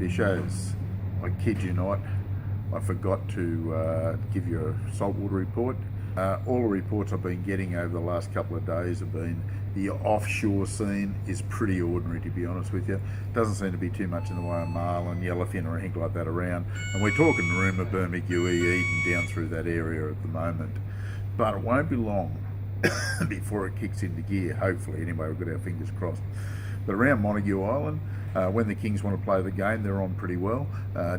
Fishers, I kid you not, I forgot to give you a saltwater report. All the reports I've been getting over the last couple of days have been the offshore scene is pretty ordinary, to be honest with you. Doesn't seem to be too much in the way of marlin, yellowfin or anything like that around. And we're talking Rooma, Bermagui, Eden down through that area at the moment. But it won't be long before it kicks into gear, hopefully. Anyway, we've got our fingers crossed. But around Montague Island, when the Kings want to play the game, they're on pretty well,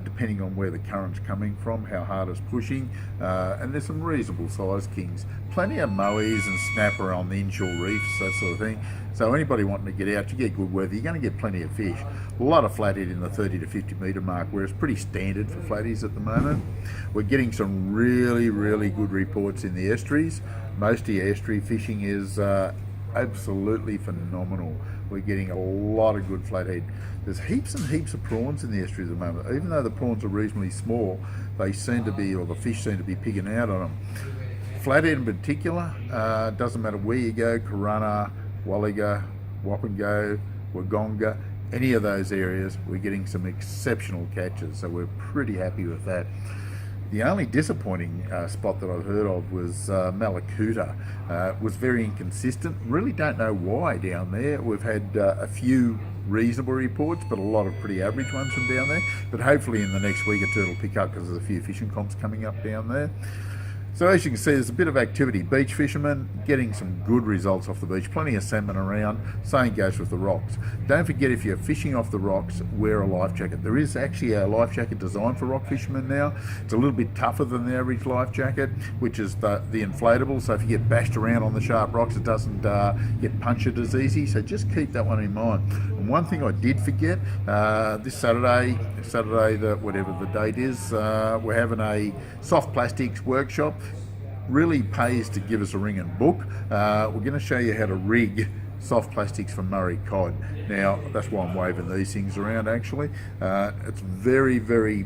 depending on where the current's coming from, how hard it's pushing, and there's some reasonable sized Kings. Plenty of mowies and snapper on the inshore reefs, that sort of thing. So anybody wanting to get out, you get good weather, you're going to get plenty of fish. A lot of flathead in the 30 to 50 metre mark, where it's pretty standard for flatties at the moment. We're getting some really, really good reports in the estuaries. Most of the estuary fishing is absolutely phenomenal. We're getting a lot of good flathead. There's heaps and heaps of prawns in the estuary at the moment. Even though the prawns are reasonably small, they seem to be, or the fish seem to be picking out on them. Flathead in particular, doesn't matter where you go, Corunna, Wagga, Wappengo, Wagga, any of those areas, we're getting some exceptional catches, so we're pretty happy with that. The only disappointing spot that I've heard of was Malakuta. Was very inconsistent. Really don't know why down there. We've had a few reasonable reports, but a lot of pretty average ones from down there. But hopefully in the next week or two it'll pick up because there's a few fishing comps coming up down there. So as you can see, there's a bit of activity. Beach fishermen getting some good results off the beach. Plenty of salmon around. Same goes with the rocks. Don't forget, if you're fishing off the rocks, wear a life jacket. There is actually a life jacket designed for rock fishermen now. It's a little bit tougher than the average life jacket, which is the inflatable. So if you get bashed around on the sharp rocks, it doesn't get punctured as easy. So just keep that one in mind. And one thing I did forget, this Saturday, whatever the date is, we're having a soft plastics workshop. Really pays to give us a ring and book. We're going to show you how to rig soft plastics for Murray cod. Now, that's why I'm waving these things around actually. It's very, very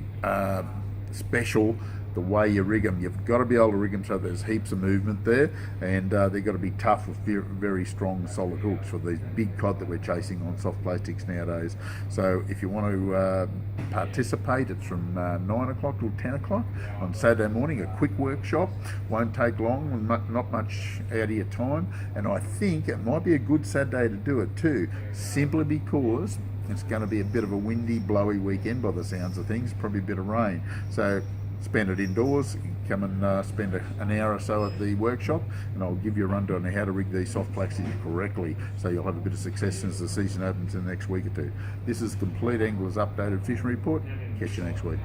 special the way you rig them. You've got to be able to rig them so there's heaps of movement there, and they've got to be tough with very strong solid hooks for these big cod that we're chasing on soft plastics nowadays. So if you want to participate, it's from 9 o'clock till 10 o'clock on Saturday morning. A quick workshop, won't take long, not much out of your time, and I think it might be a good Saturday to do it too, simply because it's going to be a bit of a windy, blowy weekend by the sounds of things, probably a bit of rain. So spend it indoors, come and spend an hour or so at the workshop, and I'll give you a rundown on how to rig these soft plastics correctly, so you'll have a bit of success as the season opens in the next week or two. This is Compleat Angler's updated fishing report. Catch you next week.